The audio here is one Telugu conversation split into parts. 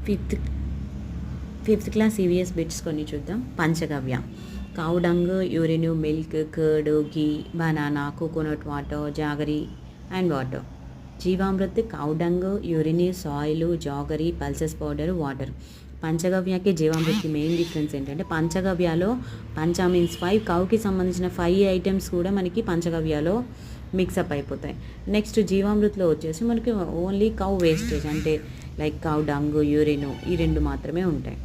Fifth fifth class EVS bits కొన్ని చూద్దాం. Panchagavya: cow dung, urine, milk, curd, ghee, banana, coconut water, jaggery and water. Jeevamrut: cow dung, urine, soil, jaggery, pulses powder, water. పంచగవ్యకి జీవామృత్కి మెయిన్ డిఫరెన్స్ ఏంటంటే పంచగవ్యలో పంచ మీన్స్ 5, కౌకి సంబంధించిన 5 ఐటమ్స్ కూడా మనకి పంచగవ్యలో మిక్సప్ అయిపోతాయి. నెక్స్ట్ జీవామృత్లో వచ్చేసి మనకి ఓన్లీ కౌ వేస్టేజ్ అంటే లైక్ కౌ డంగ్, యూరిన్ ఈ 2 మాత్రమే ఉంటాయి.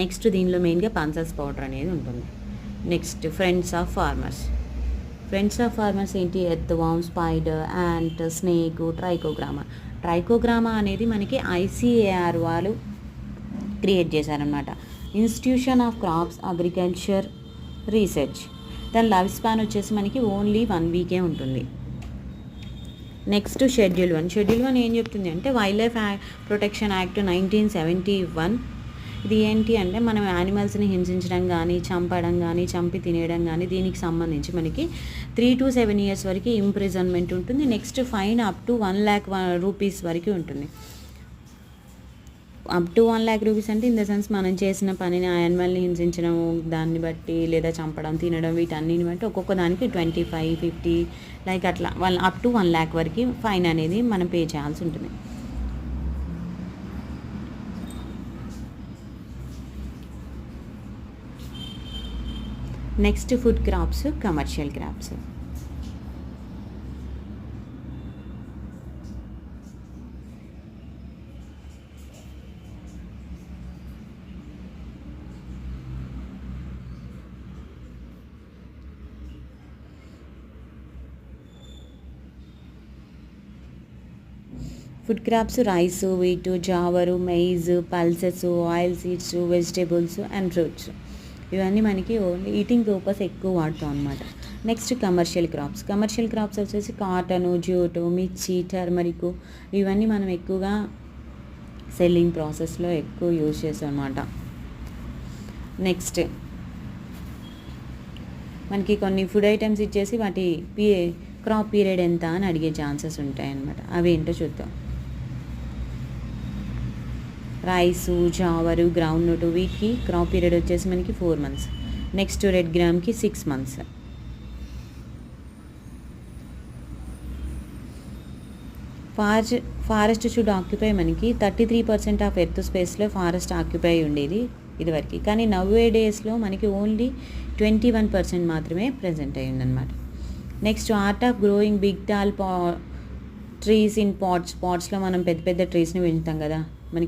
నెక్స్ట్ దీనిలో మెయిన్గా పల్సెస్ పౌడర్ అనేది ఉంటుంది. Next friends of farmers. Friends of farmers ఏంటి? Earthworm, spider, ant, snake, trichogramma. Trichogramma అనేది మనకి ఐసిఏఆర్ వాళ్ళు క్రియేట్ చేశారనమాట. Institution of crops agriculture research. దాని లైఫ్ స్పాన్ వచ్చేసి మనకి ఓన్లీ 1 వీకే ఉంటుంది. Next schedule 1. షెడ్యూల్ 1 ఏం చెప్తుంది అంటే వైల్డ్ లైఫ్ ప్రొటెక్షన్ యాక్ట్ 1971. ఇది ఏంటి అంటే మనం యానిమల్స్ని హింసించడం కానీ, చంపడం కానీ, చంపి తినేయడం కానీ దీనికి సంబంధించి మనకి 3 to 7 years వరకు ఇంప్రిజన్మెంట్ ఉంటుంది. Next fine up to 1 lakh rupees వరకు ఉంటుంది. అప్ టు 1 lakh రూపీస్ అంటే ఇన్ ద సెన్స్ మనం చేసిన పనిని, ఆ యానిమల్ని హింసించడం దాన్ని బట్టి లేదా చంపడం, తినడం వీటన్నిటిని బట్టి ఒక్కొక్క దానికి 25, 50 లైక్ అట్లా వాళ్ళు అప్ టు 1 lakh వరకు ఫైన్ అనేది మనం పే చేయాల్సి ఉంటుంది. Next food crops, commercial crops. Food crops rice, wheat, jowar, maize, pulses, oil seeds, vegetables and fruits. ఇవన్నీ మనకి ఓన్లీ ఈటింగ్ పర్పస్ ఎక్కువ వాడతాం అనమాట. Next commercial crops. Commercial crops వచ్చేసి కాటను, జ్యూటు, మిర్చి, టర్మరిక్ ఇవన్నీ మనం ఎక్కువగా సెల్లింగ్ ప్రాసెస్లో ఎక్కువ యూజ్ చేస్తాం అనమాట. నెక్స్ట్ మనకి కొన్ని ఫుడ్ ఐటమ్స్ ఇచ్చేసి వాటి క్రాప్ పీరియడ్ ఎంత అని అడిగే ఛాన్సెస్ ఉంటాయి అన్నమాట. అవి ఏంటో చూద్దాం. రైసు, జావరు, గ్రౌండ్నట్ వీటికి క్రాప్ పీరియడ్ వచ్చేసి మనకి 4 months. నెక్స్ట్ రెడ్ గ్రామ్కి 6 months. ఫారెస్ట్ షుడ్ ఆక్యుపై మనకి 33% ఆఫ్ ఎర్త్ స్పేస్లో ఫారెస్ట్ ఆక్యుపై ఉండేది ఇదివరకు. కానీ నవ్వే డేస్లో మనకి ఓన్లీ 21% మాత్రమే ప్రజెంట్ అయ్యి ఉందన్నమాట. Next art of growing big tall trees in పాట్స్లో మనం పెద్ద పెద్ద ట్రీస్ని పెంచుతాం కదా,